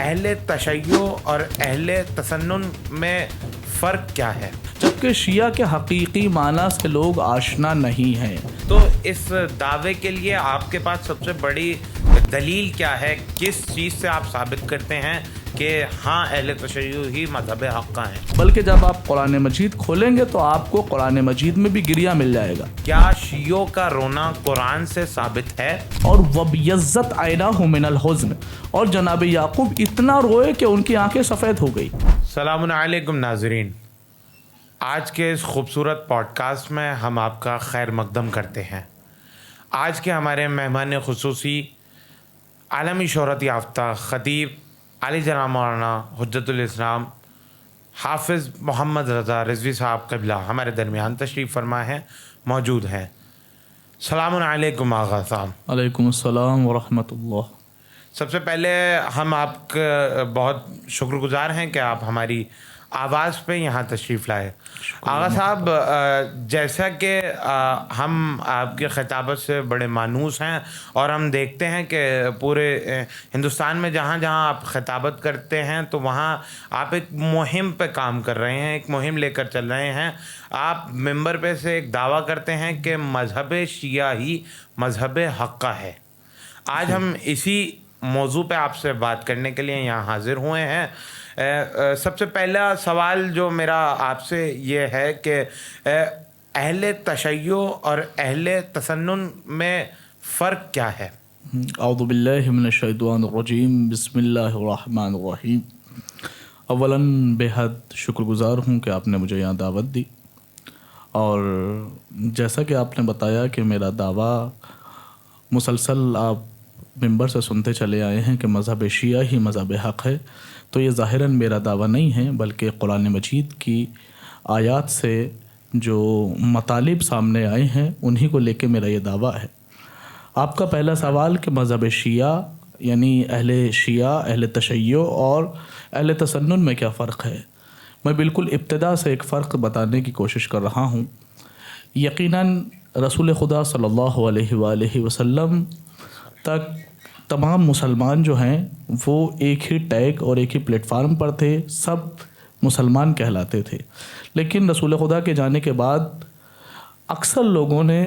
اہل تشیع اور اہل تسنن میں فرق کیا ہے؟ جبکہ شیعہ کے حقیقی معنی سے لوگ آشنا نہیں ہیں۔ تو اس دعوے کے لیے آپ کے پاس سب سے بڑی دلیل کیا ہے؟ کس چیز سے آپ ثابت کرتے ہیں کہ ہاں اہل تشیع ہی مذہب حق کا ہیں؟ بلکہ جب آپ قرآن مجید کھولیں گے تو آپ کو قرآن مجید میں بھی گریہ مل جائے گا۔ کیا شیعوں کا رونا قرآن سے ثابت ہے؟ اور وَبْيَضَّتْ عَيْنَاهُ مِنَ الْحُزْنِ، اور جناب یعقوب اتنا روئے کہ ان کی آنکھیں سفید ہو گئی۔ السلام علیکم ناظرین، آج کے اس خوبصورت پوڈ کاسٹ میں ہم آپ کا خیر مقدم کرتے ہیں۔ آج کے ہمارے مہمان خصوصی عالمی شہرت یافتہ خطیب علی جناب مولانا حجت الاسلام حافظ محمد رضا رضوی صاحب قبلہ ہمارے درمیان تشریف فرما ہیں، موجود ہیں۔ السلام علیکم آغا صاحب۔ علیکم السلام ورحمۃ اللہ۔ سب سے پہلے ہم آپ کا بہت شکر گزار ہیں کہ آپ ہماری آواز پہ یہاں تشریف لائے۔ آغا صاحب، جیسا کہ ہم آپ کے خطابت سے بڑے مانوس ہیں اور ہم دیکھتے ہیں کہ پورے ہندوستان میں جہاں جہاں آپ خطابت کرتے ہیں تو وہاں آپ ایک مہم پہ کام کر رہے ہیں، ایک مہم لے کر چل رہے ہیں۔ آپ ممبر پہ سے ایک دعویٰ کرتے ہیں کہ مذہب شیعہ ہی مذہب حق کا ہے۔ آج ہم اسی موضوع پہ آپ سے بات کرنے کے لیے یہاں حاضر ہوئے ہیں۔ سب سے پہلا سوال جو میرا آپ سے یہ ہے کہ اہل تشیع اور اہل تسنن میں فرق کیا ہے؟ اعوذ باللہ من الشیطان الرجیم، بسم اللہ الرحمن الرحیم۔ اولاً بے حد شکر گزار ہوں کہ آپ نے مجھے یہاں دعوت دی، اور جیسا کہ آپ نے بتایا کہ میرا دعویٰ مسلسل آپ ممبر سے سنتے چلے آئے ہیں کہ مذہب شیعہ ہی مذہب حق ہے، تو یہ ظاہراً میرا دعویٰ نہیں ہے، بلکہ قرآن مجید کی آیات سے جو مطالب سامنے آئے ہیں انہی کو لے کے میرا یہ دعویٰ ہے۔ آپ کا پہلا سوال کہ مذہب شیعہ یعنی اہل شیعہ، اہل تشیع اور اہل تسنن میں کیا فرق ہے، میں بالکل ابتدا سے ایک فرق بتانے کی کوشش کر رہا ہوں۔ یقیناً رسول خدا صلی اللہ علیہ وآلہ وسلم تک تمام مسلمان جو ہیں وہ ایک ہی ٹیگ اور ایک ہی پلیٹ فارم پر تھے، سب مسلمان کہلاتے تھے۔ لیکن رسول خدا کے جانے کے بعد اکثر لوگوں نے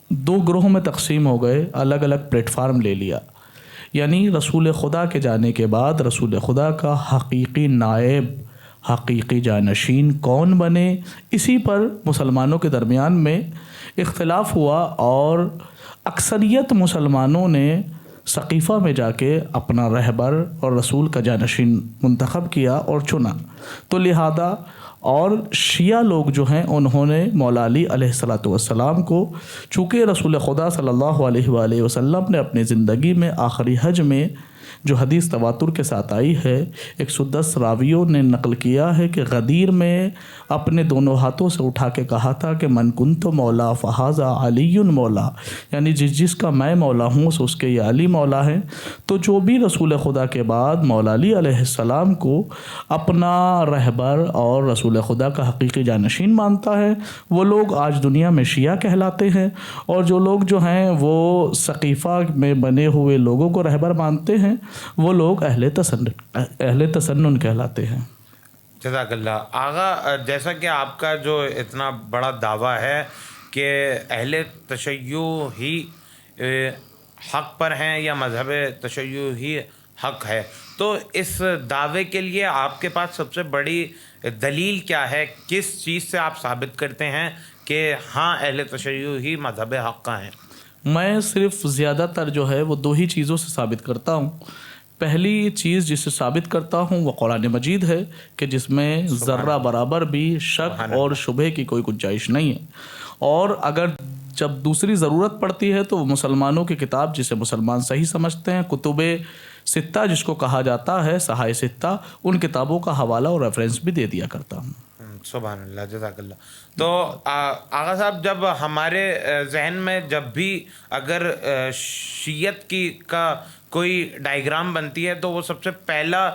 دو گروہوں میں تقسیم ہو گئے، الگ الگ پلیٹ فارم لے لیا۔ یعنی رسول خدا کے جانے کے بعد رسول خدا کا حقیقی نائب، حقیقی جانشین کون بنے، اسی پر مسلمانوں کے درمیان میں اختلاف ہوا، اور اکثریت مسلمانوں نے سقیفہ میں جا کے اپنا رہبر اور رسول کا جانشین منتخب کیا اور چنا۔ تو لہذا اور شیعہ لوگ جو ہیں انہوں نے مولا علی علیہ السلام کو، چونکہ رسول خدا صلی اللہ علیہ وآلہ وسلم نے اپنی زندگی میں آخری حج میں جو حدیث تواتر کے ساتھ آئی ہے، 110 راویوں نے نقل کیا ہے کہ غدیر میں اپنے دونوں ہاتھوں سے اٹھا کے کہا تھا کہ من کنت مولا فہذا علی مولا، یعنی جس کا میں مولا ہوں اس کے یہ علی مولا ہے۔ تو جو بھی رسول خدا کے بعد مولا علی علیہ السلام کو اپنا رہبر اور رسول خدا کا حقیقی جانشین مانتا ہے وہ لوگ آج دنیا میں شیعہ کہلاتے ہیں، اور جو لوگ جو ہیں وہ سقیفہ میں بنے ہوئے لوگوں کو رہبر مانتے ہیں وہ لوگ اہل تسنن کہلاتے ہیں۔ جزاک اللہ۔ آغا، جیسا کہ آپ کا جو اتنا بڑا دعویٰ ہے کہ اہل تشیع ہی حق پر ہیں یا مذہب تشیع ہی حق ہے، تو اس دعوے کے لیے آپ کے پاس سب سے بڑی دلیل کیا ہے؟ کس چیز سے آپ ثابت کرتے ہیں کہ ہاں اہل تشیع ہی مذہب حق کا ہیں؟ میں صرف زیادہ تر جو ہے وہ دو ہی چیزوں سے ثابت کرتا ہوں۔ پہلی چیز جسے ثابت کرتا ہوں وہ قرآن مجید ہے کہ جس میں ذرہ برابر بھی شک اور شبہ کی کوئی گنجائش نہیں ہے، اور اگر جب دوسری ضرورت پڑتی ہے تو وہ مسلمانوں کی کتاب جسے مسلمان صحیح سمجھتے ہیں، کتب ستہ جس کو کہا جاتا ہے، صحائح ستہ، ان کتابوں کا حوالہ اور ریفرنس بھی دے دیا کرتا ہوں۔ سبحان اللہ، جزاک اللہ۔ تو آغا صاحب، جب ہمارے ذہن میں جب بھی اگر شیعت کا کوئی ڈائیگرام بنتی ہے تو وہ سب سے پہلا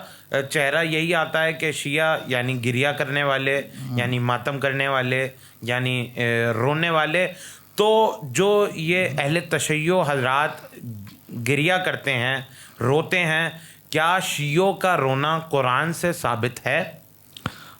چہرہ یہی آتا ہے کہ شیعہ یعنی گریہ کرنے والے، یعنی ماتم کرنے والے، یعنی رونے والے۔ تو جو یہ اہل تشیع حضرات گریہ کرتے ہیں، روتے ہیں، کیا شیعوں کا رونا قرآن سے ثابت ہے؟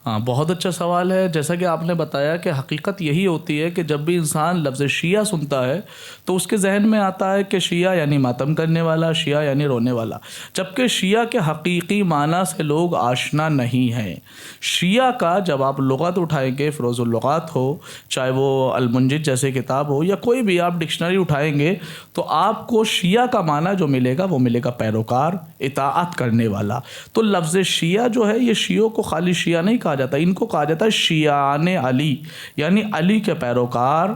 ہاں، بہت اچھا سوال ہے. جیسا کہ آپ نے بتایا کہ حقیقت یہی ہوتی ہے کہ جب بھی انسان لفظ شیعہ سنتا ہے تو اس کے ذہن میں آتا ہے کہ شیعہ یعنی ماتم کرنے والا، شیعہ یعنی رونے والا، جبکہ شیعہ کے حقیقی معنی سے لوگ آشنا نہیں ہیں. شیعہ کا جب آپ لغت اٹھائیں گے، فروز اللغات ہو، چاہے وہ المنجد جیسے کتاب ہو، یا کوئی بھی آپ ڈکشنری اٹھائیں گے، تو آپ کو شیعہ کا معنی جو ملے گا وہ ملے گا پیروکار، اطاعت کرنے والا. تو لفظ شیعہ جو ہے یہ شیعوں کو خالی شیعہ نہیں کہا جاتا، ان کو کہا جاتا ہے شیعان علی، یعنی علی کے پیروکار،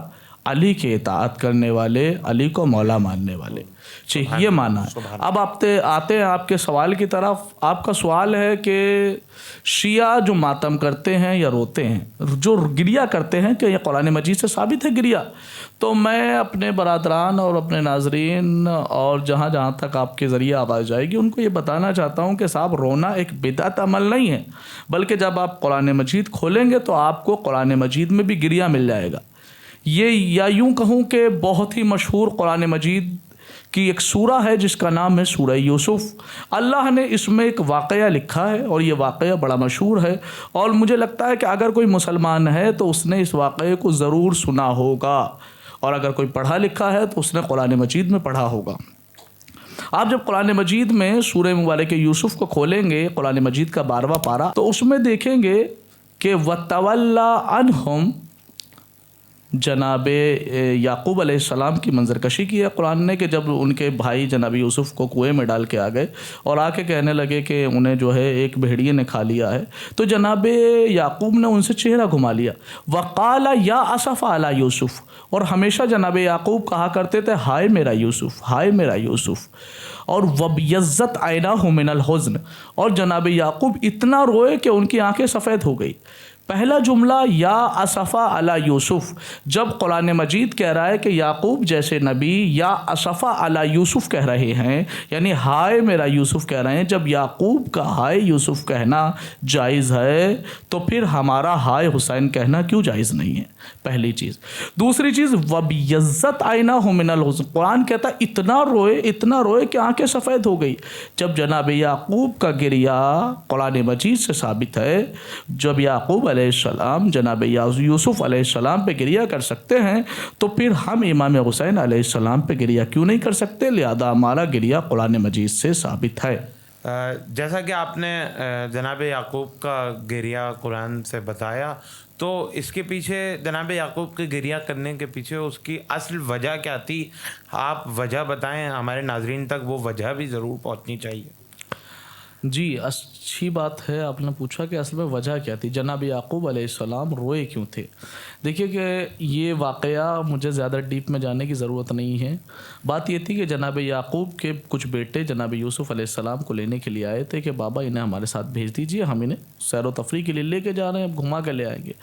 علی کے اطاعت کرنے والے، علی کو مولا ماننے والے. یہ معنی ہے. اب آپ آتے ہیں آپ کے سوال کی طرف. آپ کا سوال ہے کہ شیعہ جو ماتم کرتے ہیں یا روتے ہیں، جو گریہ کرتے ہیں، کہ یہ قرآن مجید سے ثابت ہے گریہ؟ تو میں اپنے برادران اور اپنے ناظرین اور جہاں جہاں تک آپ کے ذریعے آواز جائے گی ان کو یہ بتانا چاہتا ہوں کہ صاحب رونا ایک بدعت عمل نہیں ہے، بلکہ جب آپ قرآن مجید کھولیں گے تو آپ کو قرآن مجید میں بھی گریہ مل جائے گا. یہ یا یوں کہوں کہ بہت ہی مشہور قرآن مجید کی ایک سورہ ہے جس کا نام ہے سورہ یوسف. اللہ نے اس میں ایک واقعہ لکھا ہے اور یہ واقعہ بڑا مشہور ہے، اور مجھے لگتا ہے کہ اگر کوئی مسلمان ہے تو اس نے اس واقعے کو ضرور سنا ہوگا، اور اگر کوئی پڑھا لکھا ہے تو اس نے قرآن مجید میں پڑھا ہوگا. آپ جب قرآن مجید میں سورہ مبارک یوسف کو کھولیں گے، قرآن مجید کا 12واں پارہ، تو اس میں دیکھیں گے کہ وَتَوَلَّى عَنْهُمْ، جناب یعقوب علیہ السلام کی منظر کشی کی ہے قرآن نے، کہ جب ان کے بھائی جناب یوسف کو کنویں میں ڈال کے آ گئے اور آ کے کہنے لگے کہ انہیں جو ہے ایک بھیڑیے نے کھا لیا ہے، تو جناب یعقوب نے ان سے چہرہ گھما لیا. وَقَالَ يَا أَسَفَ عَلَى يُوسُف، اور ہمیشہ جناب یعقوب کہا کرتے تھے ہائے میرا یوسف، ہائے میرا یوسف. اور وَبْيَضَّتْ عَيْنَاهُ مِنَ الْحُزْنِ، اور جناب یعقوب اتنا روئے کہ ان کی آنکھیں سفید ہو گئی. پہلا جملہ یا اسفا علی یوسف، جب قرآن مجید کہہ رہا ہے کہ یعقوب جیسے نبی یا اسفا علی یوسف کہہ رہے ہیں، یعنی ہائے میرا یوسف کہہ رہے ہیں، جب یعقوب کا ہائے یوسف کہنا جائز ہے تو پھر ہمارا ہائے حسین کہنا کیوں جائز نہیں ہے؟ پہلی چیز. دوسری چیز وَبْيَضَّتْ عَيْنَاهُ مِنَ الْحُزْنِ، قرآن کہتا ہے اتنا روئے کہ آنکھیں سفید ہو گئی. جب جناب یعقوب کا گریہ قرآن مجید سے ثابت ہے، جب یعقوب علیہ السلام جناب یوسف علیہ السلام پہ گریہ کر سکتے ہیں تو پھر ہم امام حسین علیہ السلام پہ گریہ کیوں نہیں کر سکتے؟ لہذا ہمارا گریہ قرآن مجید سے ثابت ہے. جیسا کہ آپ نے جناب یعقوب کا گریہ قرآن سے بتایا، تو اس کے پیچھے جناب یعقوب کے گریہ کرنے کے پیچھے اس کی اصل وجہ کیا تھی؟ آپ وجہ بتائیں، ہمارے ناظرین تک وہ وجہ بھی ضرور پہنچنی چاہیے. جی، اچھی بات ہے آپ نے پوچھا کہ اصل میں وجہ کیا تھی، جناب یعقوب علیہ السلام روئے کیوں تھے. دیکھیے کہ یہ واقعہ مجھے زیادہ ڈیپ میں جانے کی ضرورت نہیں ہے. بات یہ تھی کہ جناب یعقوب کے کچھ بیٹے جناب یوسف علیہ السلام کو لینے کے لیے آئے تھے کہ بابا انہیں ہمارے ساتھ بھیج دیجئے، ہم انہیں سیر و تفریح کے لیے لے کے جا رہے ہیں، اب گھما کے لے آئیں گے.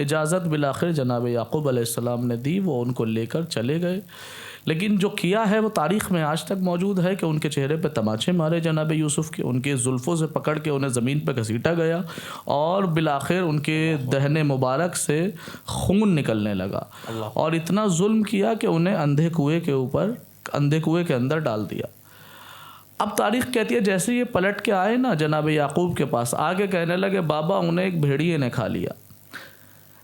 اجازت بالآخر جناب یعقوب علیہ السلام نے دی، وہ ان کو لے کر چلے گئے. لیکن جو کیا ہے وہ تاریخ میں آج تک موجود ہے کہ ان کے چہرے پہ تماچے مارے جناب یوسف کے، ان کے زلفوں سے پکڑ کے انہیں زمین پہ گھسیٹا گیا، اور بالآخر ان کے دہن مبارک سے خون نکلنے لگا، اور اتنا ظلم کیا کہ انہیں اندھے کنویں کے اندر ڈال دیا. اب تاریخ کہتی ہے جیسے یہ پلٹ کے آئے نا جناب یعقوب کے پاس، آگے کہنے لگے بابا انہیں ایک بھیڑیے نے کھا لیا.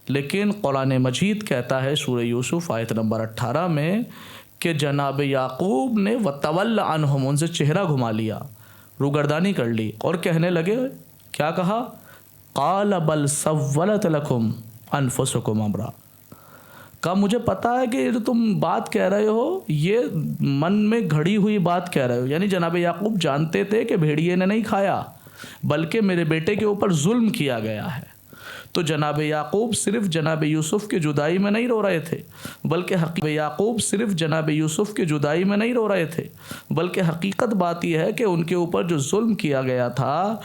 لیکن قرآن مجید کہتا ہے سورہ یوسف آیت نمبر 18 میں کہ جناب یعقوب نے وَتَوَلَّ عَنْهُمْ، ان سے چہرہ گھما لیا، روگردانی کر لی، اور کہنے لگے کیا کہا؟ قَالَ بَلْ سَوَّلَتْ لَكُمْ أَنفُسُكُمْ أَمْرًا، کہا مجھے پتا ہے کہ یہ جو تم بات کہہ رہے ہو یہ من میں گھڑی ہوئی بات کہہ رہے ہو. یعنی جناب یعقوب جانتے تھے کہ بھیڑیے نے نہیں کھایا بلکہ میرے بیٹے کے اوپر ظلم کیا گیا ہے. تو جناب یعقوب صرف جناب یوسف کی جدائی میں نہیں رو رہے تھے بلکہ حقیقت بات یہ ہے کہ ان کے اوپر جو ظلم کیا گیا تھا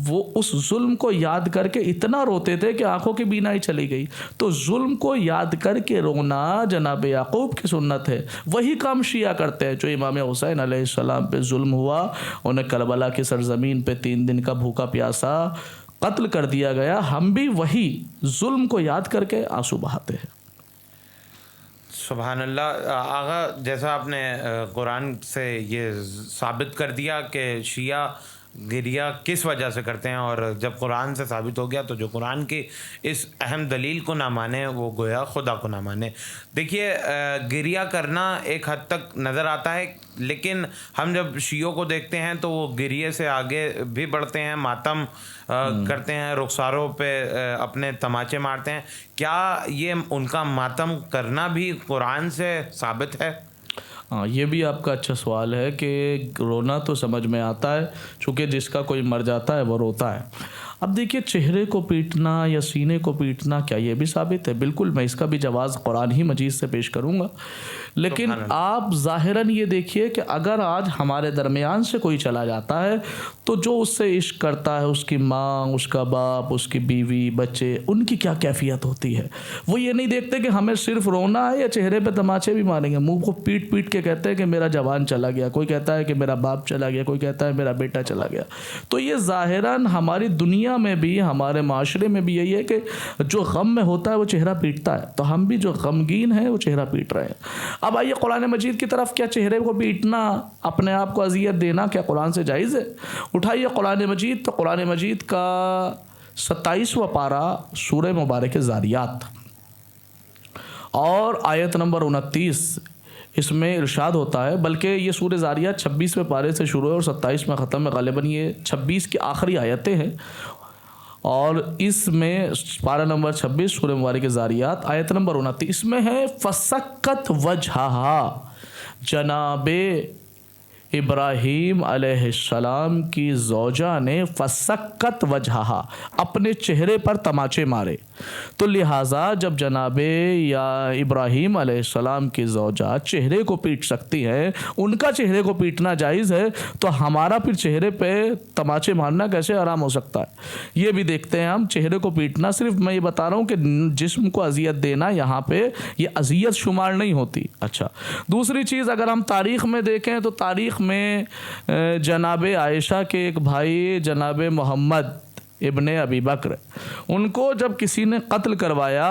وہ اس ظلم کو یاد کر کے اتنا روتے تھے کہ آنکھوں کی بینائی چلی گئی. تو ظلم کو یاد کر کے رونا جناب یعقوب کی سنت ہے. وہی کام شیعہ کرتے ہیں. جو امام حسین علیہ السلام پہ ظلم ہوا، انہیں کربلا کی سرزمین پہ 3 دن کا بھوکا پیاسا قتل کر دیا گیا، ہم بھی وہی ظلم کو یاد کر کے آنسو بہاتے ہیں. سبحان اللہ. آغا جیسا آپ نے قرآن سے یہ ثابت کر دیا کہ شیعہ گریہ کس وجہ سے کرتے ہیں، اور جب قرآن سے ثابت ہو گیا تو جو قرآن کی اس اہم دلیل کو نہ مانے وہ گویا خدا کو نہ مانے۔ دیکھیے گریہ کرنا ایک حد تک نظر آتا ہے، لیکن ہم جب شیعوں کو دیکھتے ہیں تو وہ گریے سے آگے بھی بڑھتے ہیں، ماتم کرتے ہیں، رخساروں پہ اپنے تماچے مارتے ہیں۔ کیا یہ ان کا ماتم کرنا بھی قرآن سے ثابت ہے؟ ہاں، یہ بھی آپ کا اچھا سوال ہے کہ رونا تو سمجھ میں آتا ہے، چونکہ جس کا کوئی مر جاتا ہے وہ روتا ہے۔ اب دیکھیے چہرے کو پیٹنا یا سینے کو پیٹنا کیا یہ بھی ثابت ہے؟ بالکل، میں اس کا بھی جواز قرآن ہی مجید سے پیش کروں گا، لیکن آپ ظاہراً یہ دیکھیے کہ اگر آج ہمارے درمیان سے کوئی چلا جاتا ہے تو جو اس سے عشق کرتا ہے، اس کی ماں، اس کا باپ، اس کی بیوی، بچے، ان کی کیا کیفیت ہوتی ہے؟ وہ یہ نہیں دیکھتے کہ ہمیں صرف رونا ہے یا چہرے پہ تماچے بھی ماریں گے، منہ کو پیٹ پیٹ کے کہتے ہیں کہ میرا جوان چلا گیا، کوئی کہتا ہے کہ میرا باپ چلا گیا، کوئی کہتا ہے میرا بیٹا چلا گیا۔ تو یہ ظاہراً ہماری دنیا میں بھی، ہمارے معاشرے میں بھی یہی ہے کہ جو غم میں ہوتا ہے وہ چہرہ پیٹتا ہے، تو ہم بھی جو غمگین ہیں وہ چہرہ پیٹ رہے ہیں۔ اب آئیے قرآن مجید کی طرف، کیا چہرے کو پیٹنا، اپنے آپ کو اذیت دینا کیا قرآن سے جائز ہے؟ اٹھائیے قرآن مجید، تو قرآن مجید کا 27واں پارہ سورہ مبارک ذاریات اور آیت نمبر 29، اس میں ارشاد ہوتا ہے، بلکہ یہ سورہ ذاریات 26ویں پارے سے شروع ہے اور 27 میں ختم ہے، غالباً یہ 26 کی آخری آیتیں ہیں، اور اس میں پارہ نمبر 26 سورہ مبارک ذاریات آیت نمبر 29، اس میں ہے فسکت وجہہا، جناب ابراہیم علیہ السلام کی زوجہ نے فسکت وجہہا، اپنے چہرے پر تماچے مارے۔ تو لہٰذا جب جناب یا ابراہیم علیہ السلام کی زوجہ چہرے کو پیٹ سکتی ہے، ان کا چہرے کو پیٹنا جائز ہے، تو ہمارا پھر چہرے پہ تماچے مارنا کیسے حرام ہو سکتا ہے؟ یہ بھی دیکھتے ہیں ہم، چہرے کو پیٹنا، صرف میں یہ بتا رہا ہوں کہ جسم کو اذیت دینا یہاں پہ یہ اذیت شمار نہیں ہوتی۔ اچھا، دوسری چیز اگر ہم تاریخ میں دیکھیں تو تاریخ میں جناب عائشہ کے ایک بھائی جناب محمد ابن ابی بکر، ان کو جب کسی نے قتل کروایا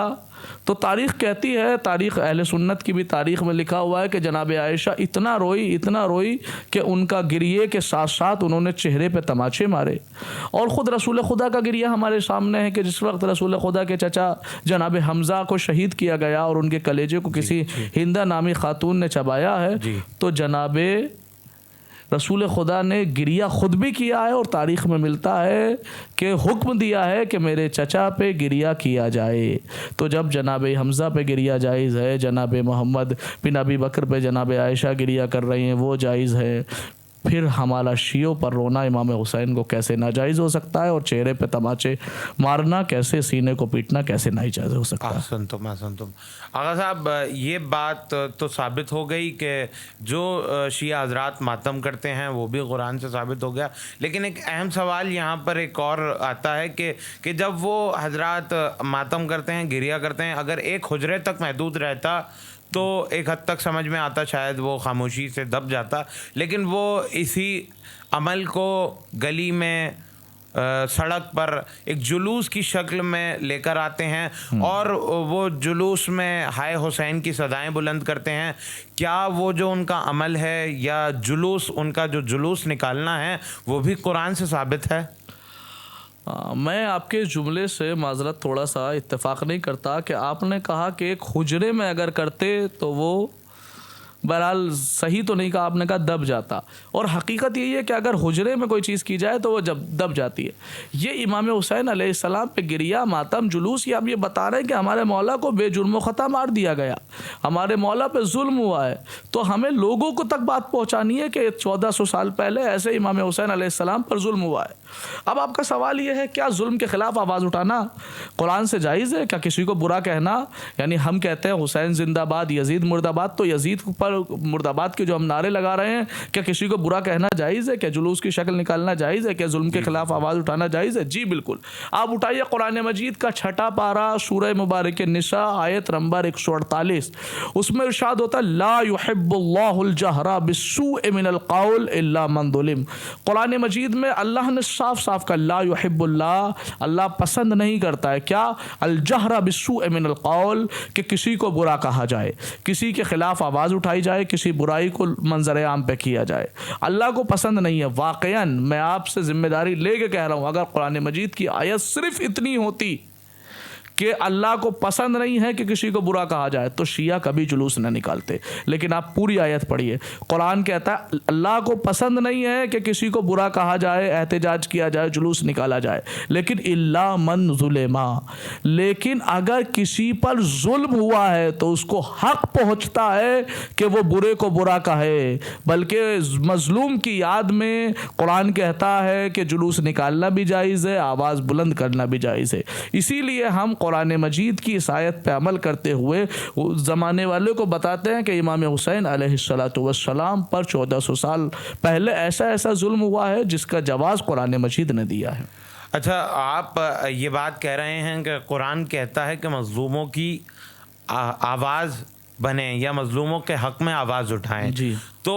تو تاریخ کہتی ہے، تاریخ اہل سنت کی بھی تاریخ میں لکھا ہوا ہے کہ جناب عائشہ اتنا روئی کہ ان کا گریے کے ساتھ ساتھ انہوں نے چہرے پہ تماچے مارے۔ اور خود رسول خدا کا گریہ ہمارے سامنے ہے کہ جس وقت رسول خدا کے چچا جناب حمزہ کو شہید کیا گیا اور ان کے کلیجے کو کسی ہندہ نامی خاتون نے چبایا ہے، تو جناب رسول خدا نے گریہ خود بھی کیا ہے، اور تاریخ میں ملتا ہے کہ حکم دیا ہے کہ میرے چچا پہ گریہ کیا جائے۔ تو جب جناب حمزہ پہ گریہ جائز ہے، جناب محمد بن ابی بکر پہ جناب عائشہ گریہ کر رہی ہیں، وہ جائز ہے، پھر ہمارا شیعوں پر رونا امام حسین کو کیسے ناجائز ہو سکتا ہے، اور چہرے پہ تماچے مارنا کیسے، سینے کو پیٹنا کیسے ناجائز ہو سکتا ہے؟ سنتم آغا صاحب، یہ بات تو ثابت ہو گئی کہ جو شیعہ حضرات ماتم کرتے ہیں وہ بھی قرآن سے ثابت ہو گیا، لیکن ایک اہم سوال یہاں پر ایک اور آتا ہے کہ جب وہ حضرات ماتم کرتے ہیں، گریہ کرتے ہیں، اگر ایک حجرے تک محدود رہتا تو ایک حد تک سمجھ میں آتا، شاید وہ خاموشی سے دب جاتا، لیکن وہ اسی عمل کو گلی میں، سڑک پر ایک جلوس کی شکل میں لے کر آتے ہیں، اور وہ جلوس میں ہائے حسین کی صدائیں بلند کرتے ہیں۔ کیا وہ جو ان کا عمل ہے یا جلوس، ان کا جو جلوس نکالنا ہے، وہ بھی قرآن سے ثابت ہے؟ میں آپ کے جملے سے معذرت تھوڑا سا اتفاق نہیں کرتا کہ آپ نے کہا کہ ایک حجرے میں اگر کرتے تو وہ، بہرحال صحیح تو نہیں کہا، آپ نے کہا دب جاتا، اور حقیقت یہی ہے کہ اگر حجرے میں کوئی چیز کی جائے تو وہ جب دب جاتی ہے۔ یہ امام حسین علیہ السلام پہ گریہ، ماتم، جلوس، یہ آپ یہ بتا رہے ہیں کہ ہمارے مولا کو بے جرم و خطا مار دیا گیا، ہمارے مولا پہ ظلم ہوا ہے، تو ہمیں لوگوں کو تک بات پہنچانی ہے کہ 1400 سال پہلے ایسے امام حسین علیہ السلام پر ظلم ہوا ہے۔ اب آپ کا سوال یہ ہے، کیا ظلم کے خلاف آواز اٹھانا قرآن سے جائز ہے؟ کیا کسی کو برا کہنا، یعنی ہم کہتے ہیں حسین زندہ باد، یزید مرد آباد، تو یزید پر مرد آباد کے جو ہم نعرے لگا رہے ہیں، کیا کسی کو برا کہنا جائز ہے؟ کیا جلوس کی شکل نکالنا جائز ہے؟ کیا ظلم کے خلاف آواز اٹھانا جائز ہے؟ جی بالکل۔ آپ اٹھائیے قرآن مجید کا 6واں پارہ سورہ مبارک نساء آیت نمبر 148، اس میں ارشاد ہوتا ہے لا يحب اللہ الجہر بالسوء من القول الا من ظلم۔ قرآن مجید میں اللہ نے صاف صاف کہا لا يحب اللہ پسند نہیں کرتا ہے کیا؟ الجہر بالسوء من القول، کہ کسی کو برا کہا جائے، کسی کے خلاف آواز اٹھائی جائے, کسی برائی کو منظر عام پہ کیا جائے. اللہ کو پسند نہیں ہے. واقعاً میں آپ سے ذمہ داری لے کے کہہ رہا ہوں, اگر قرآن مجید کی آیت صرف اتنی ہوتی کہ اللہ کو پسند نہیں ہے کہ کسی کو برا کہا جائے تو شیعہ کبھی جلوس نہ نکالتے. لیکن آپ پوری آیت پڑھیے, قرآن کہتا ہے اللہ کو پسند نہیں ہے کہ کسی کو برا کہا جائے, احتجاج کیا جائے, جلوس نکالا جائے, لیکن الا من ظلم, لیکن اگر کسی پر ظلم ہوا ہے تو اس کو حق پہنچتا ہے کہ وہ برے کو برا کہے. بلکہ مظلوم کی یاد میں قرآن کہتا ہے کہ جلوس نکالنا بھی جائز ہے, آواز بلند کرنا بھی جائز ہے. اسی لیے ہم قرآن مجید کی اس آیت پہ عمل کرتے ہوئے زمانے والوں کو بتاتے ہیں کہ امام حسین علیہ الصلاۃ والسلام پر 1400 سال پہلے ایسا ظلم ہوا ہے جس کا جواز قرآن مجید نے دیا ہے. اچھا, آپ یہ بات کہہ رہے ہیں کہ قرآن کہتا ہے کہ مظلوموں کی آواز بنیں یا مظلوموں کے حق میں آواز اٹھائیں. جی. تو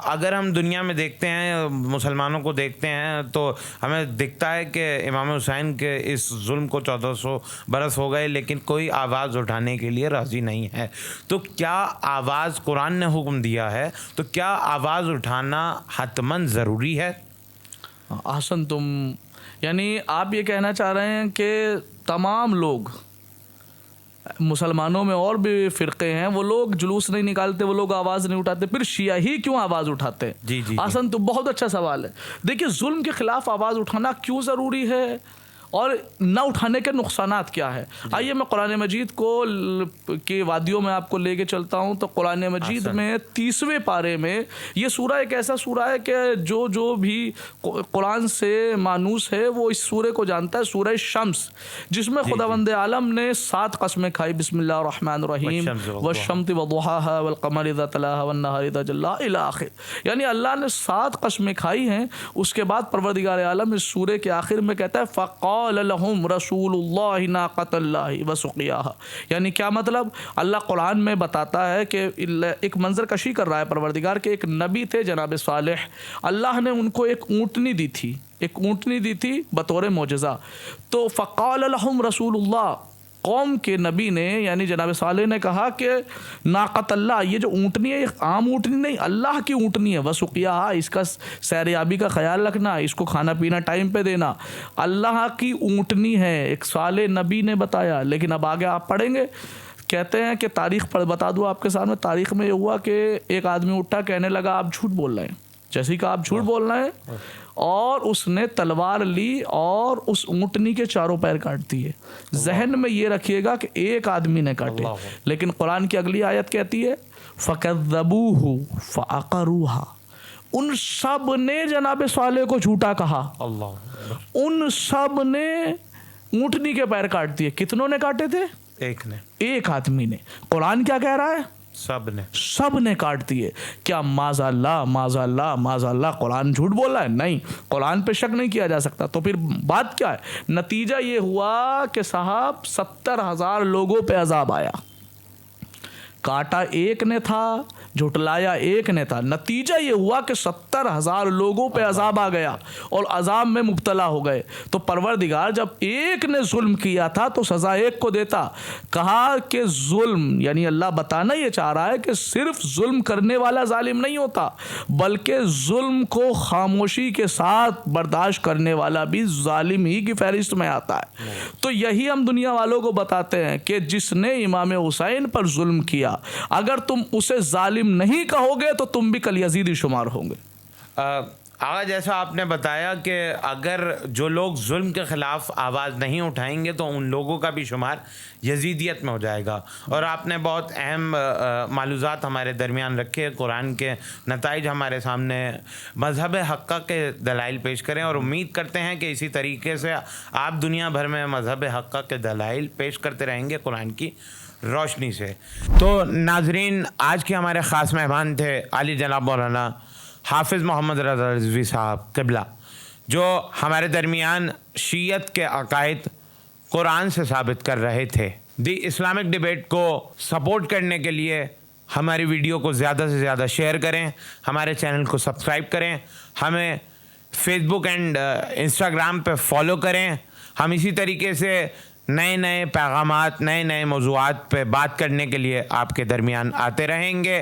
اگر ہم دنیا میں دیکھتے ہیں, مسلمانوں کو دیکھتے ہیں, تو ہمیں دکھتا ہے کہ امام حسین کے اس ظلم کو 1400 برس ہو گئے لیکن کوئی آواز اٹھانے کے لیے راضی نہیں ہے. تو کیا آواز, قرآن نے حکم دیا ہے, تو کیا آواز اٹھانا حتماً ضروری ہے؟ احسن تم, یعنی آپ یہ کہنا چاہ رہے ہیں کہ تمام لوگ, مسلمانوں میں اور بھی فرقے ہیں, وہ لوگ جلوس نہیں نکالتے, وہ لوگ آواز نہیں اٹھاتے, پھر شیعہ ہی کیوں آواز اٹھاتے ہیں؟ جی جی. حسن تو بہت اچھا سوال ہے. دیکھیے, ظلم کے خلاف آواز اٹھانا کیوں ضروری ہے اور نہ اٹھانے کے نقصانات کیا ہے. آئیے میں قرآن مجید کو کی وادیوں میں آپ کو لے کے چلتا ہوں. تو قرآن مجید میں 30ویں پارے میں, یہ سورہ ایک ایسا سورہ ہے کہ جو بھی قرآن سے مانوس ہے وہ اس سورے کو جانتا ہے. سورہ شمس, جس میں خداوند عالم نے 7 قسمیں کھائی. بسم اللہ الرحمن الرحیم, والشمس وضحاها والقمر اذا تلاها والنهار اذا جلاها الى آخر. یعنی اللہ نے 7 قسمیں کھائی ہیں. اس کے بعد پروردگار عالم اس سورے کے آخر میں کہتا ہے فقال لهم رسول اللہ ناقۃ اللہ وسقیاها. یعنی کیا مطلب؟ اللہ قرآن میں بتاتا ہے کہ ایک منظر کشی کر رہا ہے پروردگار کے, ایک نبی تھے جناب صالح, اللہ نے ان کو ایک اونٹنی دی تھی بطور معجزہ. تو فقال لهم رسول اللہ, قوم کے نبی نے یعنی جناب صالح نے کہا کہ ناقۃ اللہ, یہ جو اونٹنی ہے یہ عام اونٹنی نہیں, اللہ کی اونٹنی ہے. وسقیاها, اس کا سیریابی کا خیال رکھنا, اس کو کھانا پینا ٹائم پہ دینا. اللہ کی اونٹنی ہے, ایک صالح نبی نے بتایا. لیکن اب آگے آپ پڑھیں گے, کہتے ہیں کہ تاریخ پر بتا دوں آپ کے سامنے, تاریخ میں یہ ہوا کہ ایک آدمی اٹھا, کہنے لگا آپ جھوٹ بول رہے ہیں. جیسے کہ آپ جھوٹ بول رہے ہیں, اور اس نے تلوار لی اور اس اونٹنی کے چاروں پیر کاٹ دیے. ذہن میں یہ رکھیے گا کہ ایک آدمی نے کاٹے. لیکن قرآن کی اگلی آیت کہتی ہے فَكَذَّبُوهُ فَعَقَرُوهَا, ان سب نے جناب صالح کو جھوٹا کہا, ان سب نے اونٹنی کے پیر کاٹ دیے. کتنوں نے کاٹے تھے؟ ایک آدمی نے. قرآن کیا کہہ رہا ہے؟ سب نے کاٹ دیے. کیا معاذ اللہ قرآن جھوٹ بول رہا ہے؟ نہیں, قرآن پہ شک نہیں کیا جا سکتا. تو پھر بات کیا ہے؟ نتیجہ یہ ہوا کہ صاحب 70,000 لوگوں پہ عذاب آیا. کاٹا ایک نے تھا, جھٹلایا ایک نے تھا. نتیجہ یہ ہوا کہ 70,000 لوگوں پہ عذاب آ گیا اور عذاب میں مبتلا ہو گئے. تو پروردگار جب ایک نے ظلم کیا تھا تو سزا ایک کو دیتا. کہا کہ ظلم, یعنی اللہ بتانا یہ چاہ رہا ہے کہ صرف ظلم کرنے والا ظالم نہیں ہوتا, بلکہ ظلم کو خاموشی کے ساتھ برداشت کرنے والا بھی ظالم ہی کی فہرست میں آتا ہے. تو یہی ہم دنیا والوں کو بتاتے ہیں کہ جس نے امام حسین پر ظلم کیا, اگر تم اسے ظالم نہیں کہو گے تو تم بھی کل یزیدی شمار ہوں گے. آقا, جیسا آپ نے بتایا کہ اگر جو لوگ ظلم کے خلاف آواز نہیں اٹھائیں گے تو ان لوگوں کا بھی شمار یزیدیت میں ہو جائے گا. اور آپ نے بہت اہم معلومات ہمارے درمیان رکھے, قرآن کے نتائج ہمارے سامنے, مذہب حقہ کے دلائل پیش کریں, اور امید کرتے ہیں کہ اسی طریقے سے آپ دنیا بھر میں مذہب حقہ کے دلائل پیش کرتے رہیں گے قرآن کی روشنی سے. تو ناظرین, آج کے ہمارے خاص مہمان تھے عالی جناب مولانا حافظ محمد رضا رضوی صاحب قبلہ, جو ہمارے درمیان شیعت کے عقائد قرآن سے ثابت کر رہے تھے. دی اسلامک ڈیبیٹ کو سپورٹ کرنے کے لیے ہماری ویڈیو کو زیادہ سے زیادہ شیئر کریں, ہمارے چینل کو سبسکرائب کریں, ہمیں فیس بک اینڈ انسٹاگرام پہ فالو کریں. ہم اسی طریقے سے نئے پیغامات, نئے موضوعات پہ بات کرنے کے لیے آپ کے درمیان آتے رہیں گے.